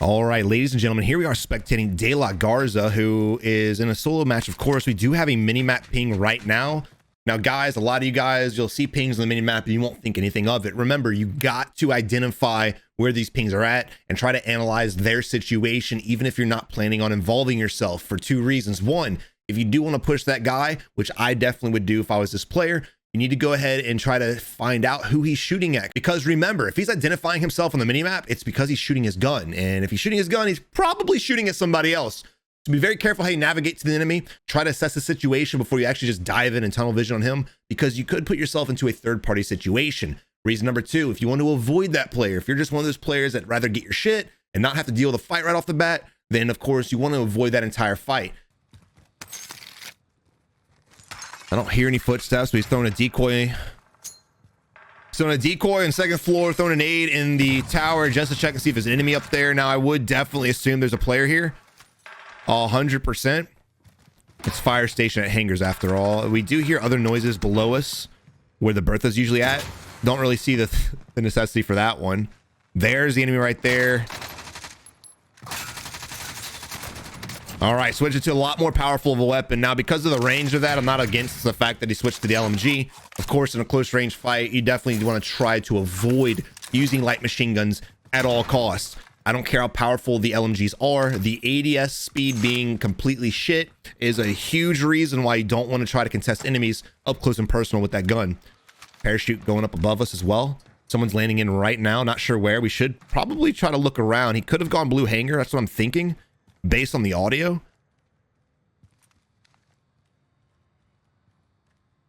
All right, ladies and gentlemen, here we are spectating De La Garza, who is in a solo match. Of course, we do have a mini-map ping right now. Now, guys, a lot of you guys, you'll see pings on the mini-map and you won't think anything of it. Remember, you got to identify where these pings are at and try to analyze their situation, even if you're not planning on involving yourself, for two reasons. One, if you do want to push that guy, which I definitely would do if I was this player, you need to go ahead and try to find out who he's shooting at. Because remember, if he's identifying himself on the minimap, it's because he's shooting his gun. And if he's shooting his gun, he's probably shooting at somebody else. So be very careful how you navigate to the enemy. Try to assess the situation before you actually just dive in and tunnel vision on him, because you could put yourself into a third-party situation. Reason number two, if you want to avoid that player, if you're just one of those players that rather get your shit and not have to deal with a fight right off the bat, then of course you want to avoid that entire fight. I don't hear any footsteps, but he's throwing a decoy. He's throwing a decoy on second floor, throwing an aid in the tower just to check and see if there's an enemy up there. Now, I would definitely assume there's a player here. 100%. It's fire station at hangars after all. We do hear other noises below us where the Bertha's usually at. Don't really see the necessity for that one. There's the enemy right there. All right, switch it to a lot more powerful of a weapon. Now, because of the range of that, I'm not against the fact that he switched to the LMG. Of course, in a close range fight, you definitely want to try to avoid using light machine guns at all costs. I don't care how powerful the LMGs are. The ADS speed being completely shit is a huge reason why you don't want to try to contest enemies up close and personal with that gun. Parachute going up above us as well. Someone's landing in right now. Not sure where. We should probably try to look around. He could have gone blue hangar. That's what I'm thinking, based on the audio.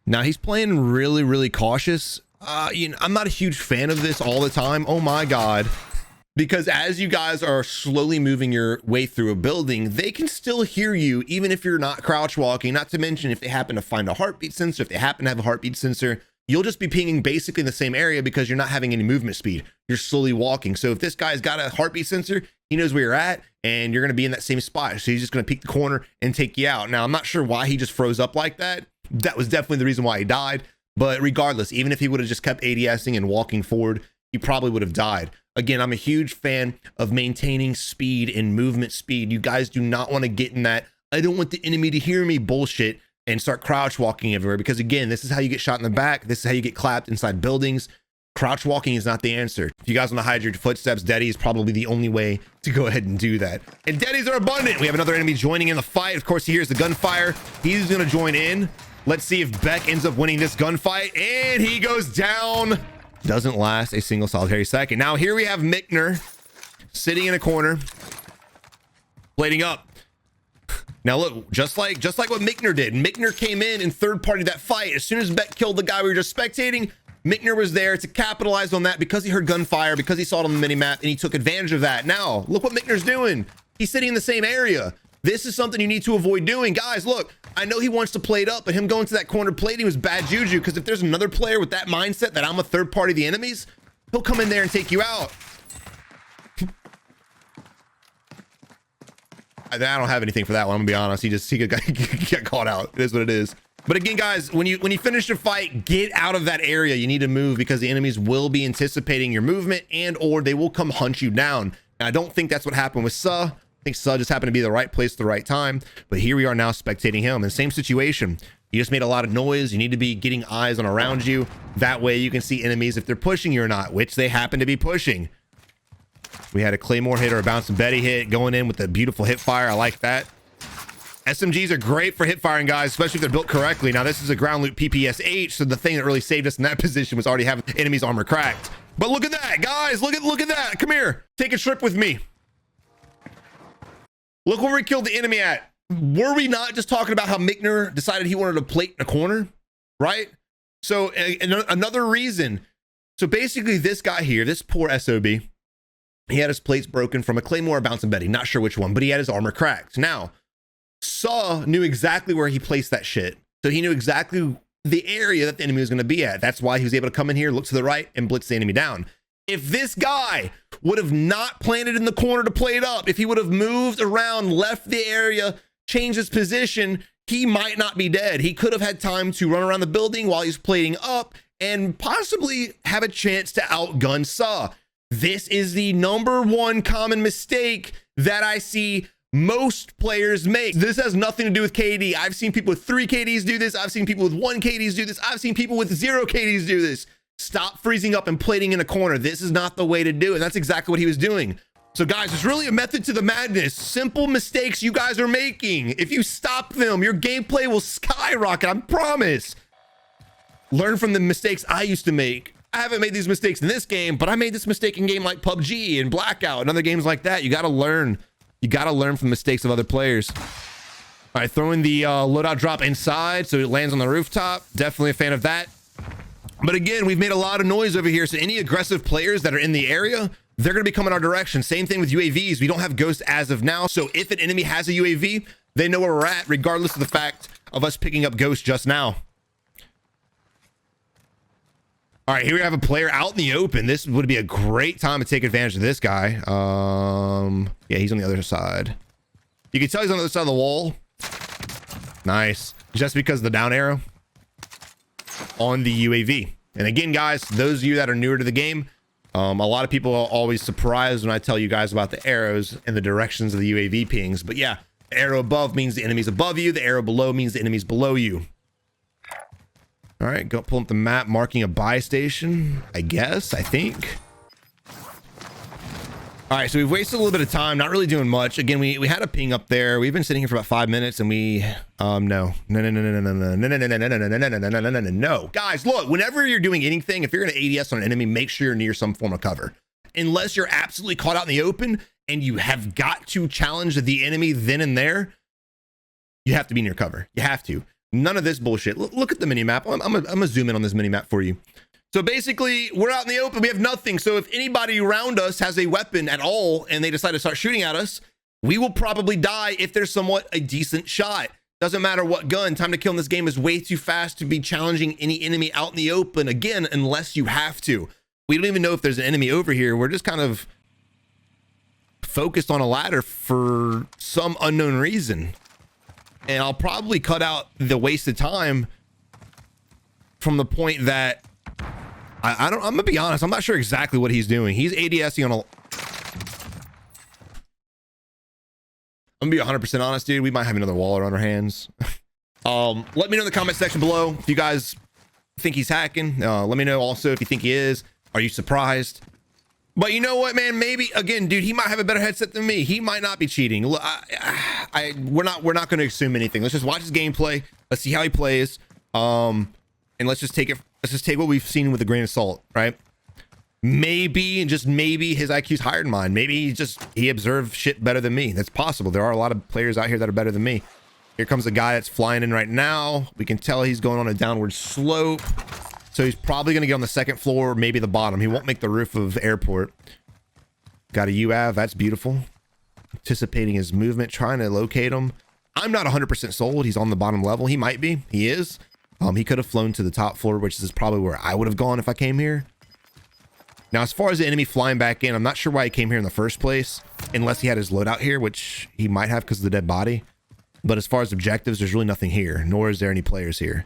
Now he's playing really cautious. I'm not a huge fan of this all the time. Oh my God. Because as you guys are slowly moving your way through a building, they can still hear you even if you're not crouch walking. Not to mention if they happen to find a heartbeat sensor, if they happen to have a heartbeat sensor, you'll just be pinging basically in the same area because you're not having any movement speed. You're slowly walking. So if this guy's got a heartbeat sensor, he knows where you're at and you're going to be in that same spot. So he's just going to peek the corner and take you out. Now, I'm not sure why he just froze up like that. That was definitely the reason why he died. But regardless, even if he would have just kept ADSing and walking forward, he probably would have died. Again, I'm a huge fan of maintaining speed and movement speed. You guys do not want to get in that I don't want the enemy to hear me bullshit and start crouch walking everywhere, because again, this is how you get shot in the back. This is how you get clapped inside buildings. Crouch walking is not the answer. If you guys want to hide your footsteps, Deddy is probably the only way to go ahead and do that. And Deddies are abundant. We have another enemy joining in the fight. Of course, he hears the gunfire. He's going to join in. Let's see if Beck ends up winning this gunfight. And he goes down. Doesn't last a single solitary second. Now here we have Mickner sitting in a corner, plating up. Now look, just like what Mickner did. Mickner came in third party that fight. As soon as Beck killed the guy we were just spectating, Mickner was there to capitalize on that because he heard gunfire, because he saw it on the mini map, and he took advantage of that. Now look what Mickner's doing. He's sitting in the same area. This is something you need to avoid doing. Guys, look, I know he wants to plate up, but him going to that corner plating was bad juju, because if there's another player with that mindset that I'm a third party of the enemies, he'll come in there and take you out. I don't have anything for that one. I'm gonna be honest. He got caught out. It is what it is. But again, guys, when you finish your fight, get out of that area. You need to move because the enemies will be anticipating your movement and or they will come hunt you down. And I don't think that's what happened with Suh. I think Suh just happened to be the right place at the right time. But here we are now spectating him in the same situation. You just made a lot of noise. You need to be getting eyes on around you. That way you can see enemies if they're pushing you or not, which they happen to be pushing. We had a Claymore hit or a bouncing Betty hit going in with a beautiful hip fire. I like that. SMGs are great for hip firing, guys, especially if they're built correctly. Now, this is a ground loop PPSH, so the thing that really saved us in that position was already having enemies armor cracked. But look at that, guys. Look at that. Come here. Take a trip with me. Look where we killed the enemy at. Were we not just talking about how Mickner decided he wanted to plate in a corner, right? So another reason. So basically this guy here, this poor SOB, he had his plates broken from a Claymore or bouncing Betty. Not sure which one, but he had his armor cracked. Now, Suh knew exactly where he placed that shit. So he knew exactly the area that the enemy was going to be at. That's why he was able to come in here, look to the right, and blitz the enemy down. If this guy would have not planted in the corner to play it up, if he would have moved around, left the area, changed his position, he might not be dead. He could have had time to run around the building while he's plating up and possibly have a chance to outgun Suh. This is the #1 common mistake that I see most players make. This has nothing to do with KD. I've seen people with 3 KDs do this. I've seen people with 1 KDs do this. I've seen people with 0 KDs do this. Stop freezing up and plating in a corner. This is not the way to do it. And that's exactly what he was doing. So guys, there's really a method to the madness. Simple mistakes you guys are making. If you stop them, your gameplay will skyrocket, I promise. Learn from the mistakes I used to make. I haven't made these mistakes in this game, but I made this mistake in game like PUBG and Blackout and other games like that. You got to learn. You got to learn from the mistakes of other players. All right, throwing the loadout drop inside so it lands on the rooftop. Definitely a fan of that. But again, we've made a lot of noise over here. So any aggressive players that are in the area, they're going to be coming our direction. Same thing with UAVs. We don't have ghosts as of now. So if an enemy has a UAV, they know where we're at, regardless of the fact of us picking up ghosts just now. All right, here we have a player out in the open. This would be a great time to take advantage of this guy. Yeah, he's on the other side. You can tell he's on the other side of the wall. Nice. Just because of the down arrow on the UAV. And again, guys, those of you that are newer to the game, a lot of people are always surprised when I tell you guys about the arrows and the directions of the UAV pings. But yeah, the arrow above means the enemy's above you. The arrow below means the enemy's below you. All right, go pull up the map, marking a buy station, I think. All right, so we've wasted a little bit of time, not really doing much. Again, we had a ping up there. We've been sitting here for about 5 minutes and we, no. Guys, look, whenever you're doing anything, if you're going to ADS on an enemy, make sure you're near some form of cover. Unless you're absolutely caught out in the open and you have got to challenge the enemy then and there, you have to be near cover. You have to. None of this bullshit. Look at the mini map. I'm gonna zoom in on this mini map for you. So basically, we're out in the open. We have nothing. So if anybody around us has a weapon at all and they decide to start shooting at us, we will probably die if there's somewhat a decent shot. Doesn't matter what gun. Time to kill in this game is way too fast to be challenging any enemy out in the open again, unless you have to. We don't even know if there's an enemy over here. We're just kind of focused on a ladder for some unknown reason. And I'll probably cut out the wasted time from the point that I'm gonna be honest, I'm not sure exactly what he's doing. He's ADSing on a, I'm gonna be 100% honest, dude. We might have another waller on our hands. Let me know in the comment section below if you guys think he's hacking. Let me know also if you think he is. Are you surprised? But you know what, man? Maybe again, dude, he might have a better headset than me. He might not be cheating. Look, we're not going to assume anything. Let's just watch his gameplay. Let's see how he plays. And let's just take it. Let's just take what we've seen with a grain of salt, right? Maybe, and just maybe, his IQ's higher than mine. Maybe he observed shit better than me. That's possible. There are a lot of players out here that are better than me. Here comes a guy that's flying in right now. We can tell he's going on a downward slope. So he's probably going to get on the second floor, or maybe the bottom. He won't make the roof of the airport. Got a UAV. That's beautiful. Anticipating his movement, trying to locate him. I'm not 100% sold. He's on the bottom level. He might be. He is. He could have flown to the top floor, which is probably where I would have gone if I came here. Now, as far as the enemy flying back in, I'm not sure why he came here in the first place, unless he had his loadout here, which he might have because of the dead body. But as far as objectives, there's really nothing here, nor is there any players here.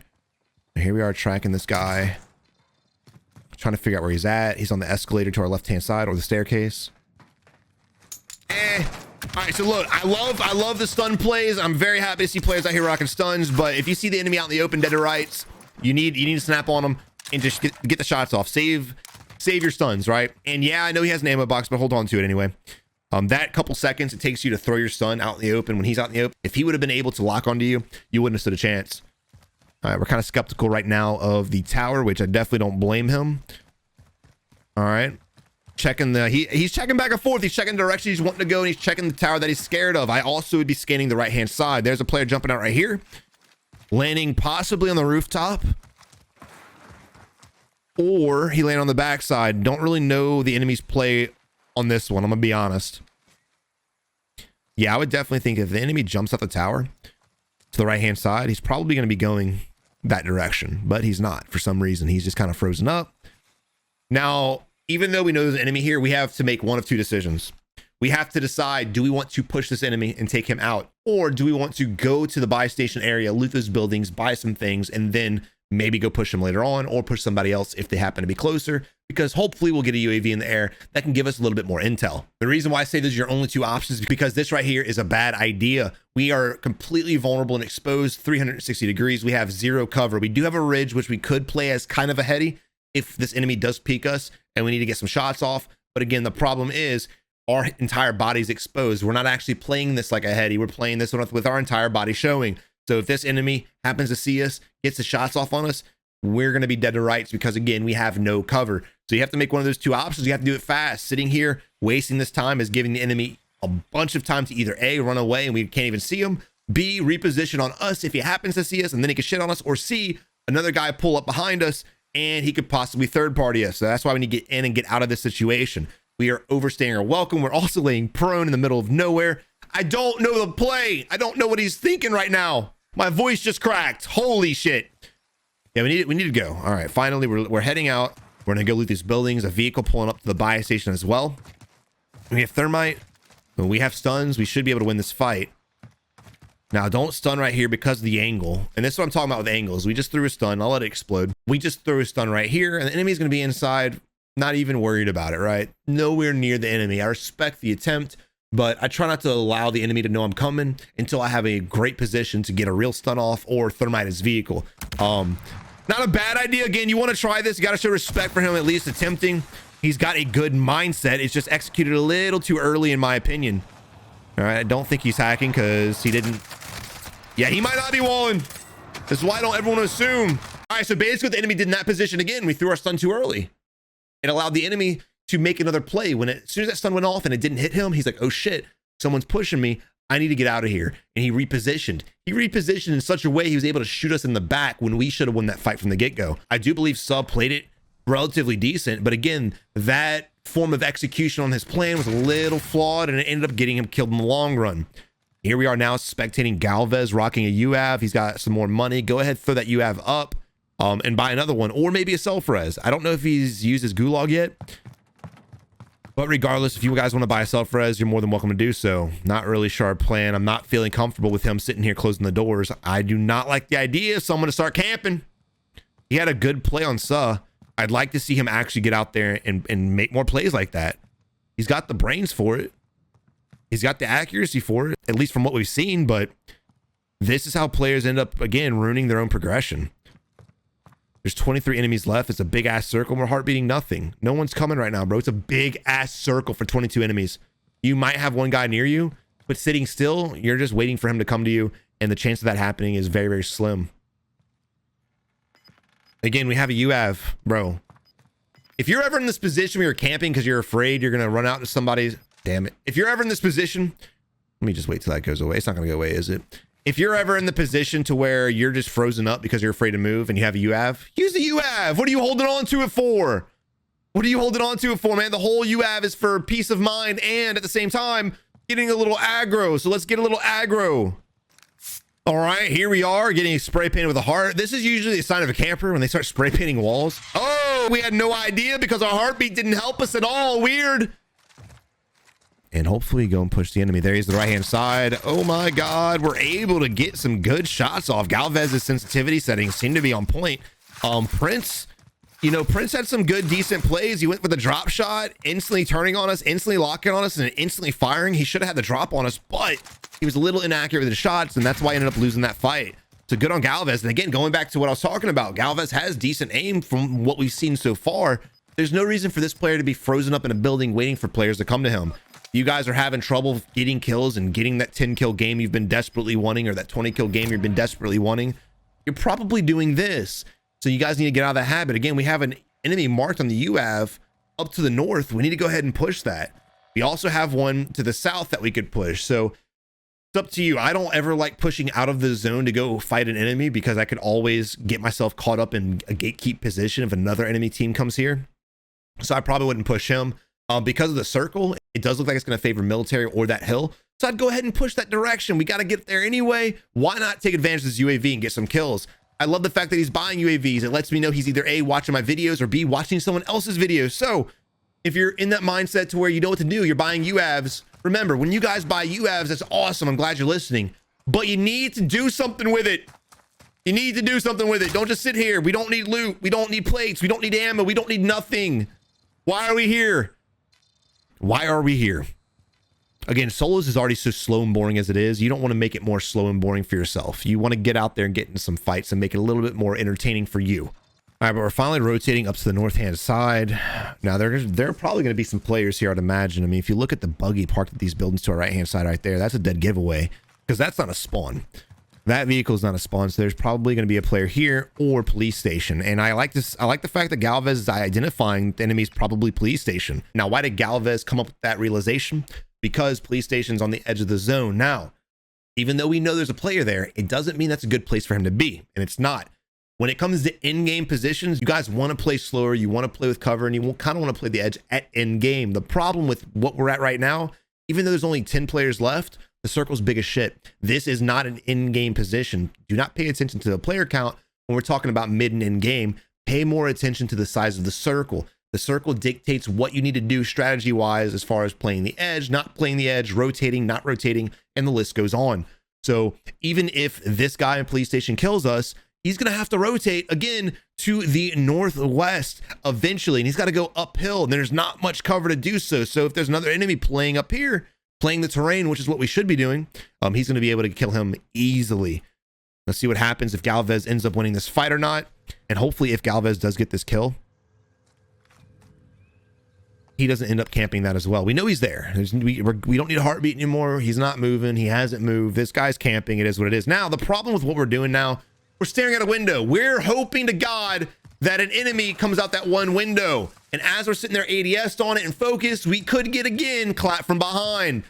Here we are tracking this guy, trying to figure out where he's at. He's on the escalator to our left-hand side, or the staircase. All right, so look, I love the stun plays. I'm very happy to see players out here rocking stuns. But if you see the enemy out in the open, dead to rights, you need to snap on them and just get the shots off. Save your stuns, right? And yeah, I know he has an ammo box, but hold on to it anyway. That couple seconds it takes you to throw your stun out in the open when he's out in the open. If he would have been able to lock onto you, you wouldn't have stood a chance. All right, we're kind of skeptical right now of the tower, which I definitely don't blame him. All right, checking he's checking back and forth. He's checking the direction he's wanting to go, and he's checking the tower that he's scared of. I also would be scanning the right hand side. There's a player jumping out right here, landing possibly on the rooftop, or he landed on the backside. Don't really know the enemy's play on this one. I'm gonna be honest. Yeah, I would definitely think if the enemy jumps off the tower to the right hand side, he's probably going to be going that direction, but he's not for some reason. He's just kind of frozen up. Now, even though we know there's an enemy here, we have to make one of two decisions. We have to decide, do we want to push this enemy and take him out, or do we want to go to the buy station area, loot those buildings, buy some things, and then maybe go push them later on or push somebody else if they happen to be closer, because hopefully we'll get a UAV in the air that can give us a little bit more intel. The reason why I say those are your only two options is because this right here is a bad idea. We are completely vulnerable and exposed 360 degrees. We have zero cover. We do have a ridge, which we could play as kind of a heady if this enemy does peek us and we need to get some shots off. But again, the problem is our entire body's exposed. We're not actually playing this like a heady. We're playing this with our entire body showing. So if this enemy happens to see us, gets the shots off on us, we're going to be dead to rights because, again, we have no cover. So you have to make one of those two options. You have to do it fast. Sitting here, wasting this time is giving the enemy a bunch of time to either A, run away and we can't even see him, B, reposition on us if he happens to see us and then he can shit on us, or C, another guy pull up behind us and he could possibly third party us. So that's why we need to get in and get out of this situation. We are overstaying our welcome. We're also laying prone in the middle of nowhere. I don't know the play. I don't know what he's thinking right now. My voice just cracked. Holy shit. Yeah, we need to go. All right, finally, we're heading out. We're gonna go loot these buildings. A vehicle pulling up to the buy station as well. We have thermite. When we have stuns, we should be able to win this fight. Now, don't stun right here because of the angle. And this is what I'm talking about with angles. We just threw a stun. I'll let it explode. We just threw a stun right here, and the enemy's gonna be inside. Not even worried about it, right? Nowhere near the enemy. I respect the attempt, but I try not to allow the enemy to know I'm coming until I have a great position to get a real stun off or thermite his vehicle. Not a bad idea. Again, you want to try this. You got to show respect for him, at least attempting. He's got a good mindset. It's just executed a little too early, in my opinion. All right, I don't think he's hacking because he didn't. Yeah, he might not be walling. That's why I don't everyone assume. All right, so basically the enemy did in that position again. We threw our stun too early. It allowed the enemy to make another play. As soon as that stun went off and it didn't hit him, he's like, oh shit, someone's pushing me. I need to get out of here. And he repositioned. He repositioned in such a way he was able to shoot us in the back when we should have won that fight from the get-go. I do believe Sub played it relatively decent, but again, that form of execution on his plan was a little flawed and it ended up getting him killed in the long run. Here we are now spectating Galvez rocking a UAV. He's got some more money. Go ahead, throw that UAV up and buy another one, or maybe a self-res. I don't know if he's used his gulag yet. But regardless, if you guys want to buy a self-res, you're more than welcome to do so. Not really sure our plan. I'm not feeling comfortable with him sitting here closing the doors. I do not like the idea of someone to start camping. He had a good play on Suh. I'd like to see him actually get out there and make more plays like that. He's got the brains for it. He's got the accuracy for it, at least from what we've seen. But this is how players end up, again, ruining their own progression. There's 23 enemies left. It's a big ass circle. We're heart beating nothing. No one's coming right now, bro. It's a big ass circle for 22 enemies. You might have one guy near you, but sitting still, you're just waiting for him to come to you. And the chance of that happening is very, very slim. Again, we have a UAV, bro. If you're ever in this position where you're camping because you're afraid you're going to run out to somebody's, damn it. If you're ever in this position, let me just wait till that goes away. It's not going to go away, is it? If you're ever in the position to where you're just frozen up because you're afraid to move and you have a UAV, use the UAV. What are you holding on to it for? What are you holding on to it for, man? The whole UAV is for peace of mind and at the same time, getting a little aggro. So let's get a little aggro. All right, here we are getting spray painted with a heart. This is usually a sign of a camper when they start spray painting walls. Oh, we had no idea because our heartbeat didn't help us at all. Weird. And hopefully go and push the enemy. There he's the right-hand side. Oh my God, we're able to get some good shots off. Galvez's sensitivity settings seem to be on point. Prince, you know, Prince had some good, decent plays. He went for the drop shot, instantly turning on us, instantly locking on us, and instantly firing. He should have had the drop on us, but he was a little inaccurate with the shots, and that's why he ended up losing that fight. So good on Galvez. And again, going back to what I was talking about, Galvez has decent aim from what we've seen so far. There's no reason for this player to be frozen up in a building waiting for players to come to him. You guys are having trouble getting kills and getting that 10 kill game you've been desperately wanting, or that 20 kill game you've been desperately wanting. You're probably doing this. So you guys need to get out of that habit. Again, we have an enemy marked on the UAV up to the north. We need to go ahead and push that. We also have one to the south that we could push. So it's up to you. I don't ever like pushing out of the zone to go fight an enemy because I could always get myself caught up in a gatekeep position if another enemy team comes here. So I probably wouldn't push him. Because of the circle, it does look like it's going to favor military or that hill. So I'd go ahead and push that direction. We got to get there anyway. Why not take advantage of this UAV and get some kills? I love the fact that he's buying UAVs. It lets me know he's either A, watching my videos, or B, watching someone else's videos. So if you're in that mindset to where you know what to do, you're buying UAVs. Remember, when you guys buy UAVs, that's awesome. I'm glad you're listening. But you need to do something with it. You need to do something with it. Don't just sit here. We don't need loot. We don't need plates. We don't need ammo. We don't need nothing. Why are we here? Why are we here? Again, solos is already so slow and boring as it is. You don't want to make it more slow and boring for yourself. You want to get out there and get into some fights and make it a little bit more entertaining for you. All right, but we're finally rotating up to the north-hand side. Now, there are probably going to be some players here, I'd imagine. I mean, if you look at the buggy parked at these buildings to our right-hand side right there, that's a dead giveaway because that's not a spawn. That vehicle is not a spawn, so there's probably going to be a player here or police station. And I like this. I like the fact that Galvez is identifying the enemy's probably police station. Now, why did Galvez come up with that realization? Because police station's on the edge of the zone. Now, even though we know there's a player there, it doesn't mean that's a good place for him to be, and it's not. When it comes to in-game positions, you guys want to play slower, you want to play with cover, and you kind of want to play the edge at in-game. The problem with what we're at right now, even though there's only 10 players left, the circle's big as shit. This is not an in-game position. Do not pay attention to the player count when we're talking about mid and in-game. Pay more attention to the size of the circle. The circle dictates what you need to do strategy-wise as far as playing the edge, not playing the edge, rotating, not rotating, and the list goes on. So even if this guy in police station kills us, he's going to have to rotate again to the northwest eventually, and he's got to go uphill, and there's not much cover to do so. So if there's another enemy playing up here, playing the terrain, which is what we should be doing, he's going to be able to kill him easily. Let's see what happens if Galvez ends up winning this fight or not, and hopefully if Galvez does get this kill, he doesn't end up camping that as well. We know he's there. We don't need a heartbeat anymore. He's not moving. He hasn't moved. This guy's camping. It is what it is. Now, the problem with what we're doing now, we're staring at a window. We're hoping to God that an enemy comes out that one window. And as we're sitting there ADS'd on it and focused, we could get again clapped from behind.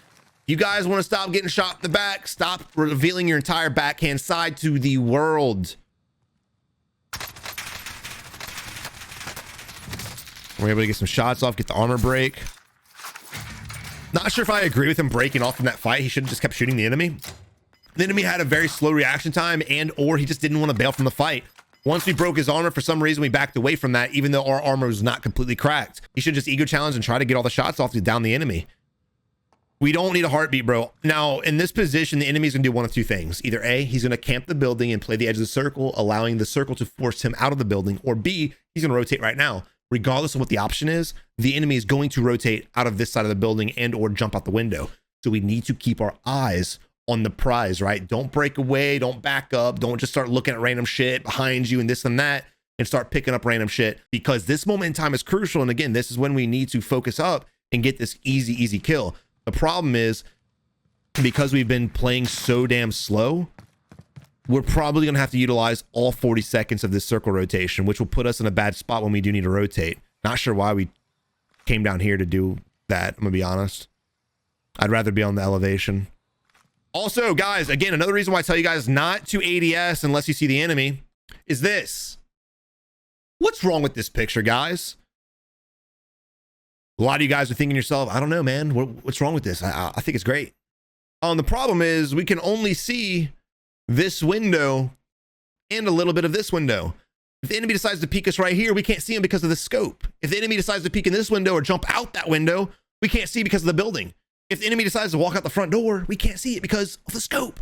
You guys want to stop getting shot in the back? Stop revealing your entire backhand side to the world. We're able to get some shots off, get the armor break. Not sure if I agree with him breaking off from that fight. He should have just kept shooting the enemy. The enemy had a very slow reaction time, and or he just didn't want to bail from the fight. Once we broke his armor, for some reason, we backed away from that, even though our armor was not completely cracked. He should just ego challenge and try to get all the shots off to down the enemy. We don't need a heartbeat, bro. Now, in this position, the enemy's gonna do one of two things. Either A, he's gonna camp the building and play the edge of the circle, allowing the circle to force him out of the building, or B, he's gonna rotate right now. Regardless of what the option is, the enemy is going to rotate out of this side of the building and or jump out the window. So we need to keep our eyes on the prize, right? Don't break away, don't back up, don't just start looking at random shit behind you and this and that and start picking up random shit, because this moment in time is crucial. And again, this is when we need to focus up and get this easy kill. The problem is, because we've been playing so damn slow, we're probably going to have to utilize all 40 seconds of this circle rotation, which will put us in a bad spot when we do need to rotate. Not sure why we came down here to do that, I'm going to be honest. I'd rather be on the elevation. Also, guys, again, another reason why I tell you guys not to ADS unless you see the enemy is this. What's wrong with this picture, guys? A lot of you guys are thinking to yourself, I don't know, man. What's wrong with this? I think it's great. The problem is we can only see this window and a little bit of this window. If the enemy decides to peek us right here, we can't see him because of the scope. If the enemy decides to peek in this window or jump out that window, we can't see because of the building. If the enemy decides to walk out the front door, we can't see it because of the scope.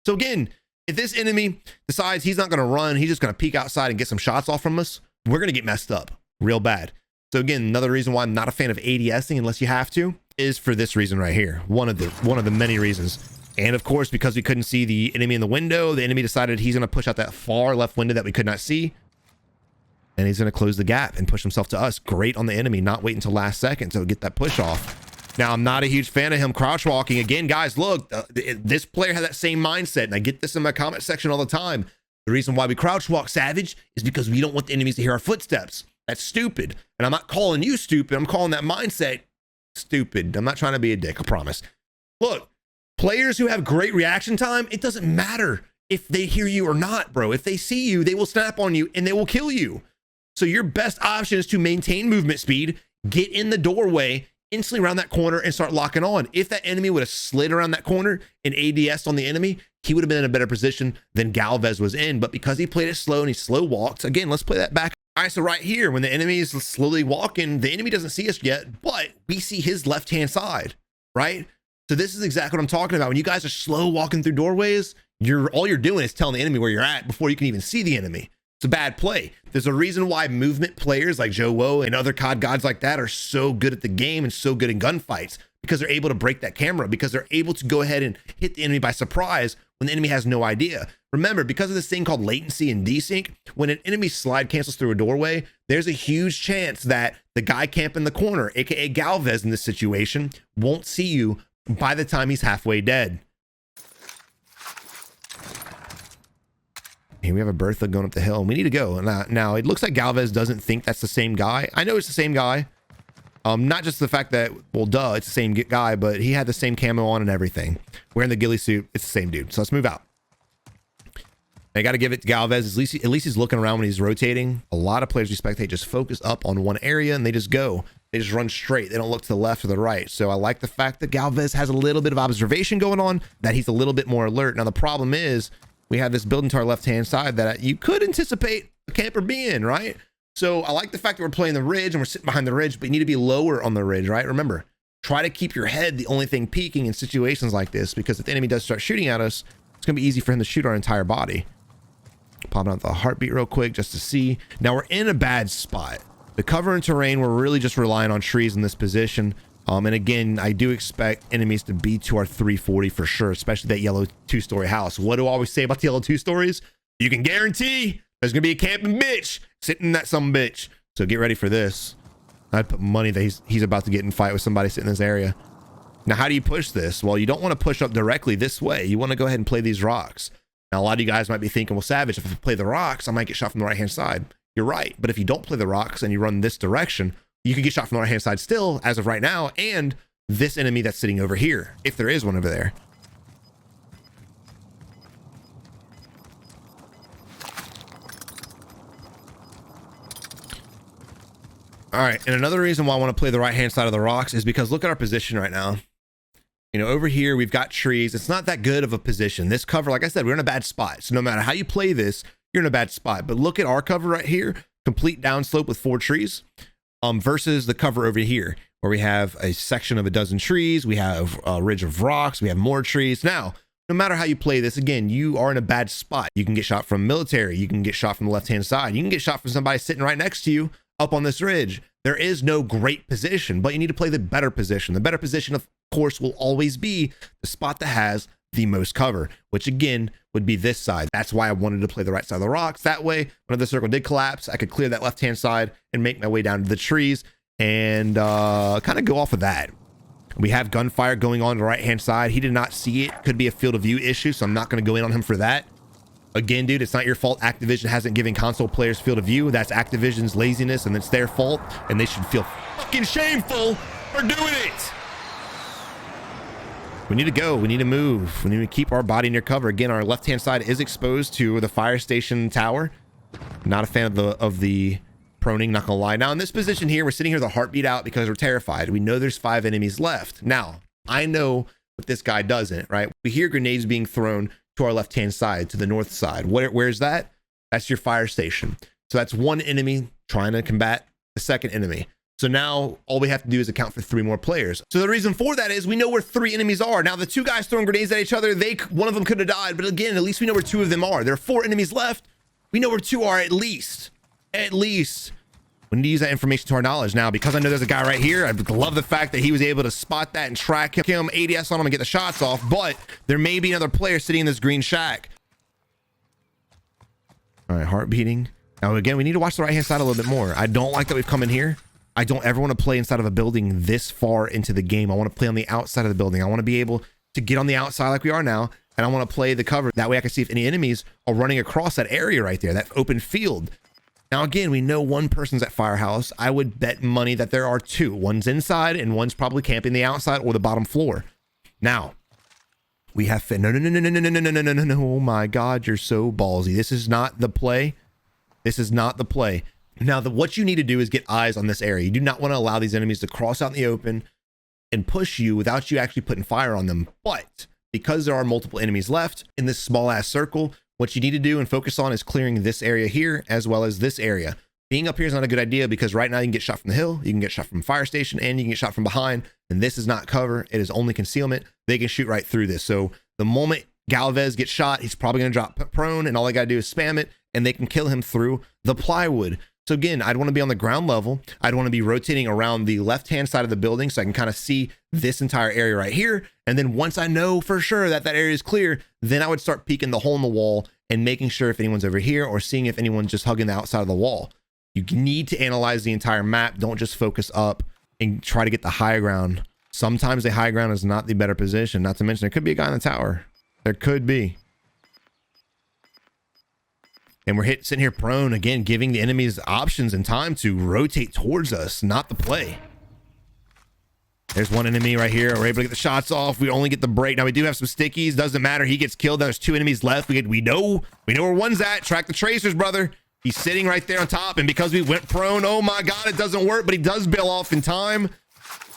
So again, if this enemy decides he's not going to run, he's just going to peek outside and get some shots off from us, we're going to get messed up real bad. So again, another reason why I'm not a fan of ADSing unless you have to is for this reason right here. One of the many reasons. And of course, because we couldn't see the enemy in the window, the enemy decided he's going to push out that far left window that we could not see. And he's going to close the gap and push himself to us. Great on the enemy, not wait until last second to get that push off. Now, I'm not a huge fan of him crouch walking. Again, guys, look, this player has that same mindset, and I get this in my comment section all the time. The reason why we crouch walk, Savage, is because we don't want the enemies to hear our footsteps. That's stupid. And I'm not calling you stupid. I'm calling that mindset stupid. I'm not trying to be a dick, I promise. Look, players who have great reaction time, it doesn't matter if they hear you or not, bro. If they see you, they will snap on you and they will kill you. So your best option is to maintain movement speed, get in the doorway, instantly around that corner and start locking on. If that enemy would have slid around that corner and ADS'd on the enemy, he would have been in a better position than Galvez was in. But because he played it slow and he slow walked, again, let's play that back. All right, so right here, when the enemy is slowly walking, the enemy doesn't see us yet, but we see his left-hand side, right? So this is exactly what I'm talking about. When you guys are slow walking through doorways, all you're doing is telling the enemy where you're at before you can even see the enemy. It's a bad play. There's a reason why movement players like Joe Woe and other COD gods like that are so good at the game and so good in gunfights, because they're able to break that camera, because they're able to go ahead and hit the enemy by surprise when the enemy has no idea. Remember, because of this thing called latency and desync, when an enemy slide cancels through a doorway, there's a huge chance that the guy camping the corner, aka Galvez in this situation, won't see you by the time he's halfway dead. Here we have a Bertha going up the hill, and we need to go. Now, it looks like Galvez doesn't think that's the same guy. I know it's the same guy. Not just the fact that, well, duh, it's the same guy, but he had the same camo on and everything. Wearing the ghillie suit, it's the same dude. So let's move out. I got to give it to Galvez. At least he's looking around when he's rotating. A lot of players we spectate just focus up on one area and they just go. They just run straight. They don't look to the left or the right. So I like the fact that Galvez has a little bit of observation going on, that he's a little bit more alert. Now, the problem is we have this building to our left-hand side that you could anticipate a camper being, right? So I like the fact that we're playing the ridge and we're sitting behind the ridge, but you need to be lower on the ridge, right? Remember, try to keep your head the only thing peeking in situations like this, because if the enemy does start shooting at us, it's going to be easy for him to shoot our entire body. Popping out the heartbeat real quick just to see. Now we're in a bad spot. The cover and terrain, we're really just relying on trees in this position. And again, I do expect enemies to be to our 340 for sure, especially that yellow 2-story house. What do I always say about the yellow 2-stories? You can guarantee there's gonna be a camping bitch sitting in that some bitch. So get ready for this. I'd put money that he's about to get in a fight with somebody sitting in this area. Now, how do you push this? Well, you don't want to push up directly this way. You want to go ahead and play these rocks. Now, a lot of you guys might be thinking, well, Savage, if I play the rocks, I might get shot from the right-hand side. You're right. But if you don't play the rocks and you run this direction, you can get shot from the right-hand side still, as of right now, and this enemy that's sitting over here, if there is one over there. All right, and another reason why I want to play the right-hand side of the rocks is because look at our position right now. You know, over here, we've got trees. It's not that good of a position. This cover, like I said, we're in a bad spot. So no matter how you play this, you're in a bad spot. But look at our cover right here, complete downslope with 4 trees, versus the cover over here, where we have a section of a dozen trees. We have a ridge of rocks. We have more trees. Now, no matter how you play this, again, you are in a bad spot. You can get shot from military. You can get shot from the left-hand side. You can get shot from somebody sitting right next to you up on this ridge. There is no great position, but you need to play the better position. The better position, of course, will always be the spot that has the most cover, which again would be this side. That's why I wanted to play the right side of the rocks. That way, when the circle did collapse, I could clear that left-hand side and make my way down to the trees and kind of go off of that. We have gunfire going on the right-hand side. He did not see it. Could be a field of view issue, so I'm not going to go in on him for that. Again, dude, it's not your fault Activision hasn't given console players field of view. That's Activision's laziness, and it's their fault, and they should feel fucking shameful for doing it. We need to go. We need to move. We need to keep our body near cover. Again, our left-hand side is exposed to the fire station tower. Not a fan of the proning, not gonna lie. Now, in this position here, we're sitting here with a heartbeat out because we're terrified. We know there's 5 enemies left. Now, I know what this guy doesn't, right? We hear grenades being thrown to our left-hand side, to the north side. Where's that? That's your fire station. So that's one enemy trying to combat the second enemy. So now all we have to do is account for 3 more players. So the reason for that is we know where 3 enemies are. Now the 2 guys throwing grenades at each other, one of them could have died, but again, at least we know where 2 of them are. There are 4 enemies left. We know where 2 are at least. At least. We need to use that information to our knowledge. Now, because I know there's a guy right here, I love the fact that he was able to spot that and track him, ADS on him and get the shots off, but there may be another player sitting in this green shack. All right, heart beating. Now, again, we need to watch the right-hand side a little bit more. I don't like that we've come in here. I don't ever want to play inside of a building this far into the game. I want to play on the outside of the building. I want to be able to get on the outside like we are now, and I want to play the cover. That way I can see if any enemies are running across that area right there, that open field. Now, again, we know one person's at Firehouse. I would bet money that there are 2. One's inside and one's probably camping the outside or the bottom floor. Now, we have... No. Oh, my God, you're so ballsy. This is not the play. This is not the play. Now, what you need to do is get eyes on this area. You do not want to allow these enemies to cross out in the open and push you without you actually putting fire on them. But because there are multiple enemies left in this small-ass circle, what you need to do and focus on is clearing this area here as well as this area. Being up here is not a good idea because right now you can get shot from the hill, you can get shot from fire station, and you can get shot from behind. And this is not cover. It is only concealment. They can shoot right through this. So the moment Galvez gets shot, he's probably going to drop prone, and all I got to do is spam it, and they can kill him through the plywood. So again, I'd want to be on the ground level. I'd want to be rotating around the left-hand side of the building so I can kind of see this entire area right here. And then once I know for sure that that area is clear, then I would start peeking the hole in the wall and making sure if anyone's over here or seeing if anyone's just hugging the outside of the wall. You need to analyze the entire map. Don't just focus up and try to get the high ground. Sometimes the high ground is not the better position. Not to mention there could be a guy in the tower. There could be. And we're sitting here prone again, giving the enemies options and time to rotate towards us, not the play. There's one enemy right here. We're able to get the shots off. We only get the break. Now we do have some stickies. Doesn't matter. He gets killed. There's 2 enemies left. We know where one's at. Track the tracers, brother. He's sitting right there on top. And because we went prone, oh my God, it doesn't work. But he does bail off in time.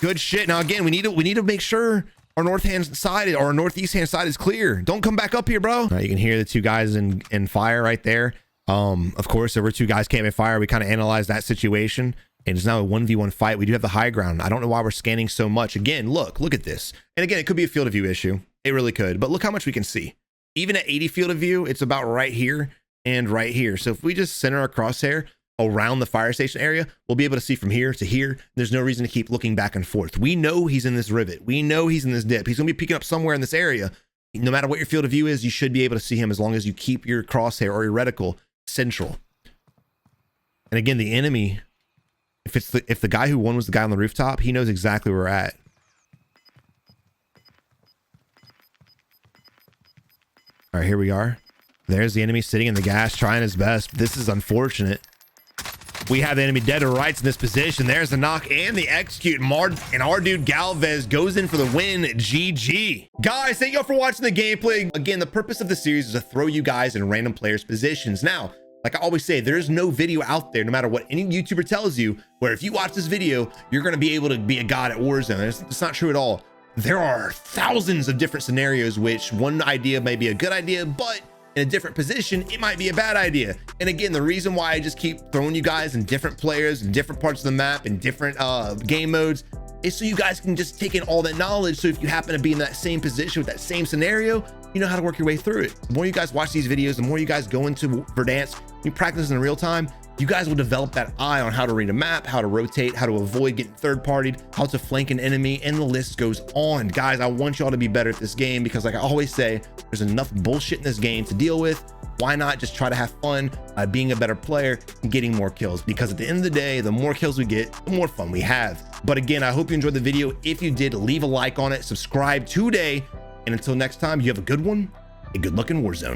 Good shit. Now again, we need to make sure our north-hand side or our northeast-hand side is clear. Don't come back up here, bro. All right, you can hear the 2 guys in fire right there. Of course, there were 2 guys camping fire. We kind of analyzed that situation, and it's now a 1v1 fight. We do have the high ground. I don't know why we're scanning so much. Again, look at this. And again, it could be a field of view issue. It really could, but look how much we can see. Even at 80 field of view, it's about right here and right here. So if we just center our crosshair around the fire station area, we'll be able to see from here to here. There's no reason to keep looking back and forth. We know he's in this rivet. We know he's in this dip. He's going to be peeking up somewhere in this area. No matter what your field of view is, you should be able to see him as long as you keep your crosshair or your reticle central. And again, the enemy, if the guy who won was the guy on the rooftop, he knows exactly where we're at. All right, here we are. There's the enemy sitting in the gas, trying his best. This is unfortunate. We have the enemy dead to rights in this position. There's the knock and the execute. And our dude Galvez goes in for the win. GG. Guys, thank y'all for watching the gameplay. Again, the purpose of the series is to throw you guys in random players' positions. Now, like I always say, there's no video out there, no matter what any YouTuber tells you, where if you watch this video, you're going to be able to be a god at Warzone. It's not true at all. There are thousands of different scenarios, which one idea may be a good idea, but in a different position, it might be a bad idea. And again, the reason why I just keep throwing you guys in different players in different parts of the map and different game modes is so you guys can just take in all that knowledge. So if you happen to be in that same position with that same scenario, you know how to work your way through it. The more you guys watch these videos, the more you guys go into Verdansk, you practice in real time, you guys will develop that eye on how to read a map, how to rotate, how to avoid getting third-partied, how to flank an enemy, and the list goes on. Guys, I want y'all to be better at this game because like I always say, there's enough bullshit in this game to deal with. Why not just try to have fun by being a better player and getting more kills? Because at the end of the day, the more kills we get, the more fun we have. But again, I hope you enjoyed the video. If you did, leave a like on it, subscribe today, and until next time, you have a good one, and good luck in Warzone.